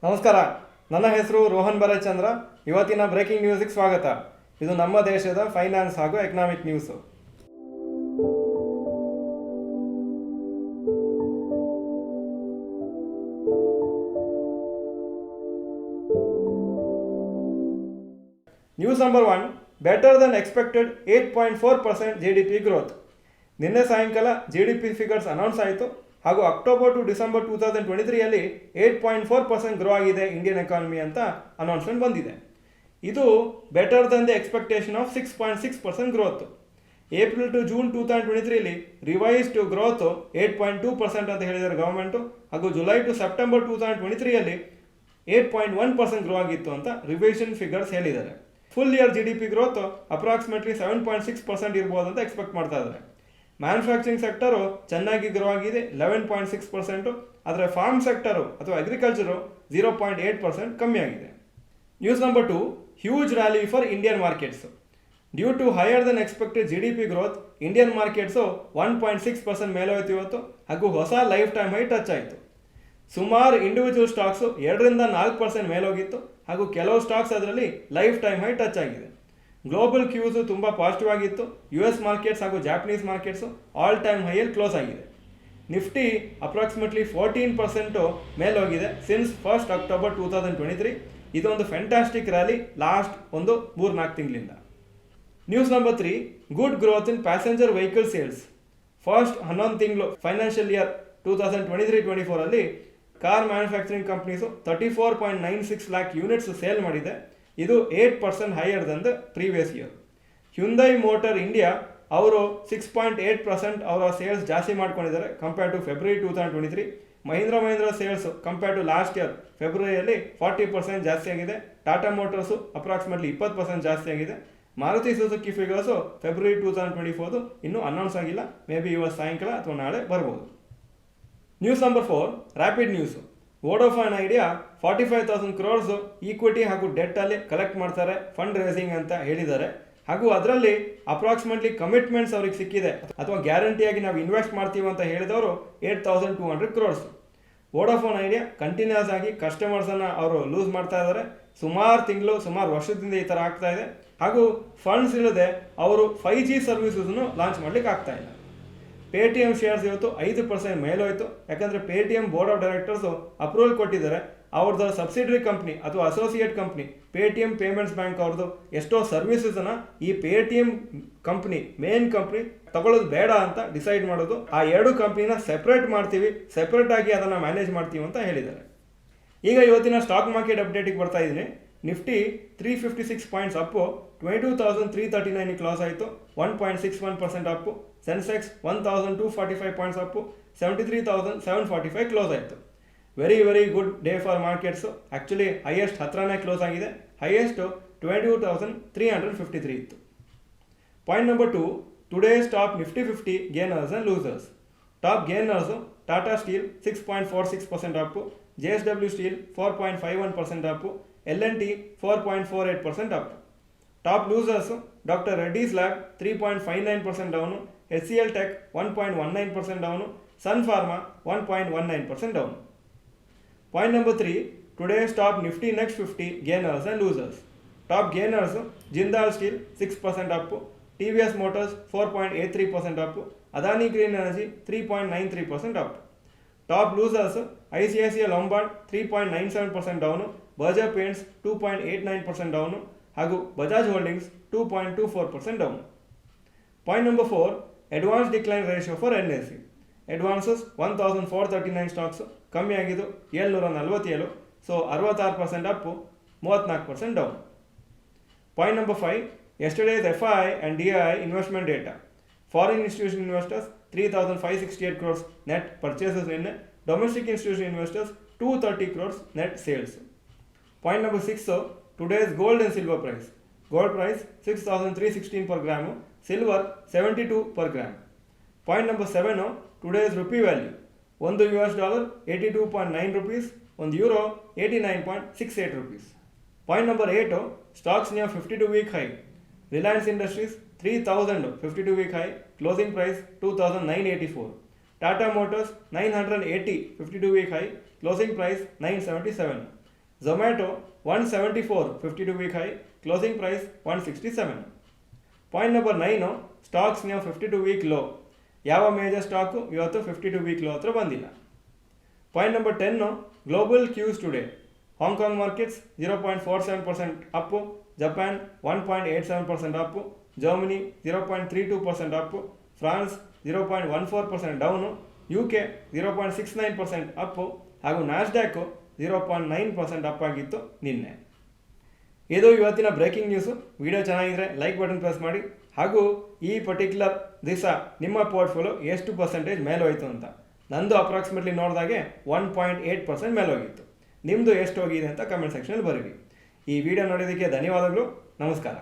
ನಮಸ್ಕಾರ, ನನ್ನ ಹೆಸರು ರೋಹನ್ ಬರಚಂದ್ರ. ಇವತ್ತಿನ ಬ್ರೇಕಿಂಗ್ ನ್ಯೂಸ್ಗೆ ಸ್ವಾಗತ. ಇದು ನಮ್ಮ ದೇಶದ ಫೈನಾನ್ಸ್ ಹಾಗೂ economic news. News number 1, better than expected 8.4% GDP growth. ನಿನ್ನೆ ಸಾಯಂಕಾಲ GDP ಫಿಗರ್ಸ್ ಅನೌನ್ಸ್ ಆಯಿತು ಹಾಗೂ ಅಕ್ಟೋಬರ್ ಟು ಡಿಸೆಂಬರ್ 2023ಯಲ್ಲಿ 8.4% ಗ್ರೋ ಆಗಿದೆ ಇಂಡಿಯನ್ ಎಕಾನಮಿ ಅಂತ ಅನೌನ್ಸ್ಮೆಂಟ್ ಬಂದಿದೆ. ಇದು better than the expectation of 6.6% growth. April to June 2023ಲಿ ರಿವೈಸ್ಡ್ ಗ್ರೋತ್ 8.2% ಅಂತ ಹೇಳಿದ್ದಾರೆ ಗವರ್ಮೆಂಟು, ಹಾಗೂ ಜುಲೈ ಟು ಸೆಪ್ಟೆಂಬರ್ 2023ಯಲ್ಲಿ 8.1% ಗ್ರೋ ಆಗಿತ್ತು ಅಂತ ರಿವಿಷನ್ ಫಿಗರ್ಸ್ ಹೇಳಿದ್ದಾರೆ. Full year GDP growth approximately 7.6% ಇರ್ಬೋದು ಅಂತ ಎಕ್ಸ್ಪೆಕ್ಟ್ ಮಾಡ್ತಾ ಇದ್ದಾರೆ. ಮ್ಯಾನುಫ್ಯಾಕ್ಚರಿಂಗ್ ಸೆಕ್ಟರು ಚೆನ್ನಾಗಿ ಗ್ರೋ ಆಗಿದೆ 11.6%, ಆದರೆ ಫಾರ್ಮ್ ಸೆಕ್ಟರು ಅಥವಾ ಅಗ್ರಿಕಲ್ಚರು 0.8% ಕಮ್ಮಿ ಆಗಿದೆ. News number 2, huge rally for Indian markets. Due to higher than expected GDP growth, Indian markets 1.6% ಮೇಲೆ ಹೋಯ್ತು ಇವತ್ತು, ಹಾಗೂ ಹೊಸ ಲೈಫ್ ಟೈಮ್ ಹೈ ಟಚ್ ಆಯಿತು. ಸುಮಾರು ಇಂಡಿವಿಜುವಲ್ ಸ್ಟಾಕ್ಸು 2-4% ಮೇಲೋಗಿತ್ತು, ಹಾಗೂ ಕೆಲವು ಸ್ಟಾಕ್ಸ್ ಅದರಲ್ಲಿ ಲೈಫ್ ಟೈಮ್ ಹೈ ಟಚ್ ಆಗಿದೆ. ಗ್ಲೋಬಲ್ ಕ್ಯೂಸು ತುಂಬ ಪಾಸಿಟಿವ್ ಆಗಿತ್ತು. US ಮಾರ್ಕೆಟ್ಸ್ ಹಾಗೂ ಜಾಪನೀಸ್ ಮಾರ್ಕೆಟ್ಸು ಆಲ್ ಟೈಮ್ ಹೈಯಲ್ಲಿ ಕ್ಲೋಸ್ ಆಗಿದೆ. ನಿಫ್ಟಿ ಅಪ್ರಾಕ್ಸಿಮೇಟ್ಲಿ 14% ಮೇಲೋಗಿದೆ ಸಿನ್ಸ್ 1st ಅಕ್ಟೋಬರ್ 2023. ಇದೊಂದು ಫ್ಯಾಂಟಾಸ್ಟಿಕ್ ರ್ಯಾಲಿ ಲಾಸ್ಟ್ ಒಂದು 3-4 ತಿಂಗಳಿಂದ. News number 3, good growth in passenger vehicle sales. First 11 ತಿಂಗಳು financial year 2023-24 car manufacturing companies 34.96 lakh units sale ಮಾಡಿದೆ. ಇದು 8% higher than the previous year. Hyundai motor India ಅವರು 6.8% ಅವರ sales ಜಾಸ್ತಿ ಮಾಡ್ಕೊಂಡಿದ್ದಾರೆ compare to February 2023. Mahindra sales compare to last year ಫೆಬ್ರವರಿಯಲ್ಲಿ 40% ಜಾಸ್ತಿ ಆಗಿದೆ. ಟಾಟಾ ಮೋಟರ್ಸು ಅಪ್ರಾಕ್ಸಿಮೇಟ್ಲಿ 20% ಜಾಸ್ತಿ ಆಗಿದೆ. ಮಾರುತಿ ಸುಜುಕಿ ಫಿಗರ್ಸು ಫೆಬ್ರವರಿ 2024 ಇನ್ನೂ ಅನೌನ್ಸ್ ಆಗಿಲ್ಲ, ಮೇ ಬಿ ಇವತ್ತು ಸಾಯಂಕಾಲ ಅಥವಾ ನಾಳೆ ಬರ್ಬೋದು. News number 4, rapid news. Vodafone idea 45,000 crores equity ಹಾಗೂ ಡೆಟ್ಟಲ್ಲಿ ಕಲೆಕ್ಟ್ ಮಾಡ್ತಾರೆ ಫಂಡ್ ರೇಸಿಂಗ್ ಅಂತ ಹೇಳಿದ್ದಾರೆ, ಹಾಗೂ ಅದರಲ್ಲಿ ಅಪ್ರಾಕ್ಸಿಮೇಟ್ಲಿ ಕಮಿಟ್ಮೆಂಟ್ಸ್ ಅವ್ರಿಗೆ ಸಿಕ್ಕಿದೆ ಅಥವಾ ಗ್ಯಾರಂಟಿಯಾಗಿ ನಾವು ಇನ್ವೆಸ್ಟ್ ಮಾಡ್ತೀವಿ ಅಂತ ಹೇಳಿದವರು 8,200 crores. ವೋಡಾಫೋನ್ ಐಡಿಯಾ ಕಂಟಿನ್ಯೂಸ್ ಆಗಿ ಕಸ್ಟಮರ್ಸನ್ನು ಅವರು ಲೂಸ್ ಮಾಡ್ತಾ ಇದ್ದಾರೆ. ಸುಮಾರು ವರ್ಷದಿಂದ ಈ ಥರ ಆಗ್ತಾ ಇದೆ, ಹಾಗೂ ಫಂಡ್ಸ್ ಇಲ್ಲದೆ ಅವರು 5G ಸರ್ವಿಸಸ್ನು ಲಾಂಚ್ ಮಾಡ್ಲಿಕ್ಕೆ ಆಗ್ತಾ ಇಲ್ಲ. ಪೇಟಿಎಂ ಶೇರ್ಸ್ ಇವತ್ತು 5% ಮೇಲೋಯ್ತು, ಯಾಕಂದರೆ Paytm board of directors approval ಕೊಟ್ಟಿದ್ದಾರೆ. ಅವ್ರದ್ದು ಸಬ್ಸಿಡರಿ ಕಂಪ್ನಿ ಅಥವಾ associate company Paytm payments bank ಅವ್ರದ್ದು ಎಷ್ಟೋ ಸರ್ವಿಸಸನ್ನು ಈ ಪೇಟಿಎಂ ಕಂಪ್ನಿ ಮೇನ್ ಕಂಪ್ನಿ ತಗೊಳ್ಳೋದು ಬೇಡ ಅಂತ ಡಿಸೈಡ್ ಮಾಡೋದು. ಆ 2 ಕಂಪ್ನಿನ ಸೆಪ್ರೇಟ್ ಮಾಡ್ತೀವಿ, ಸೆಪ್ರೇಟ್ ಆಗಿ ಅದನ್ನು ಮ್ಯಾನೇಜ್ ಮಾಡ್ತೀವಿ ಅಂತ ಹೇಳಿದ್ದಾರೆ. ಈಗ ಇವತ್ತಿನ ಸ್ಟಾಕ್ ಮಾರ್ಕೆಟ್ ಅಪ್ಡೇಟಿಗೆ ಬರ್ತಾ ಇದ್ದೀನಿ. ನಿಫ್ಟಿ 356 ಪಾಯಿಂಟ್ಸ್ ಅಪ್ಪು 22,339 ಕ್ಲಾಸ್ ಆಯಿತು, 1.61% up. Sensex 1,245 points up, 73,745 close ಆಯಿತು. Very good day for markets. Actually highest ಹತ್ರನೇ ಕ್ಲೋಸ್ ಆಗಿದೆ. ಹೈಯೆಸ್ಟು 22,353 ಇತ್ತು. Point number 2, today's top Nifty 50 gainers and losers. Top gainers Tata steel 6.46% up, JSW steel 4.51% up, L&T 4.48% up. Top losers doctor Reddy's lab 3.59% down, HCL tech 1.19% down, sun pharma 1.19% down. Point number 3, today's top Nifty next 50 gainers and losers. Top gainers Jindal steel 6% up, TVS motors 4.83% up, Adani green energy 3.93% up. Top losers ICICI Lombard 3.97% down, Berger paints 2.89% down, ಹಾಗೂ Bajaj holdings 2.24% down. Point number 4, advance decline ratio for NSE. Advances 1,439 stocks ಕಮ್ಮಿ ಆಗಿದ್ದು 747, so 66% up, 34% down. Point number 5, yesterday's FII and DII investment data. Foreign institution investors 3,568 crores net purchases ನಿನ್ನೆ. Domestic institution investors 230 crores net sales. Point number 6, today's gold and silver price. Gold price 6,316 per gram, silver 72 per gram. Point number 7, today's rupee value. $1 82.9 rupees, €1 89.68 rupees. Point number 8, stocks near 52-week high. Reliance industries 3,000 52-week high, closing price 2,984. Tata Motors 980 52-week high, closing price 977. Zomato 174, 52 week high, closing price 167. Point number 9, stocks near 52 week low. ಯಾವ major stock ಇವತ್ತು 52 week low ಹತ್ರ ಬಂದಿಲ್ಲ. Point number 10, global Qs today. Hong Kong markets 0.47% Appu, Japan 1.87% Appu, Germany 0.32% Appu, France 0.14% down, UK 0.69% Appu ಹಾಗೂ ನ್ಯಾಸ್ಡ್ಯಾಕು 0.9% up ಆಗಿತ್ತು ನಿನ್ನೆ. ಇದು ಇವತ್ತಿನ breaking news. Video ಚೆನ್ನಾಗಿದ್ರೆ ಲೈಕ್ ಬಟನ್ ಪ್ರೆಸ್ ಮಾಡಿ, ಹಾಗೂ ಈ ಪರ್ಟಿಕ್ಯುಲರ್ ದಿವಸ ನಿಮ್ಮ ಪೋರ್ಟ್ಫೋಲಿಯೋ ಎಷ್ಟು ಪರ್ಸೆಂಟೇಜ್ ಮೇಲೋಯಿತು ಅಂತ. ನಂದು ಅಪ್ರಾಕ್ಸಿಮೇಟ್ಲಿ ನೋಡಿದಾಗೆ 1.8% ಮೇಲೋಗಿತ್ತು. ನಿಮ್ಮದು ಎಷ್ಟು ಹೋಗಿದೆ ಅಂತ ಕಮೆಂಟ್ ಸೆಕ್ಷನಲ್ಲಿ ಬರೀರಿ. ಈ ವಿಡಿಯೋ ನೋಡೋದಕ್ಕೆ ಧನ್ಯವಾದಗಳು. ನಮಸ್ಕಾರ.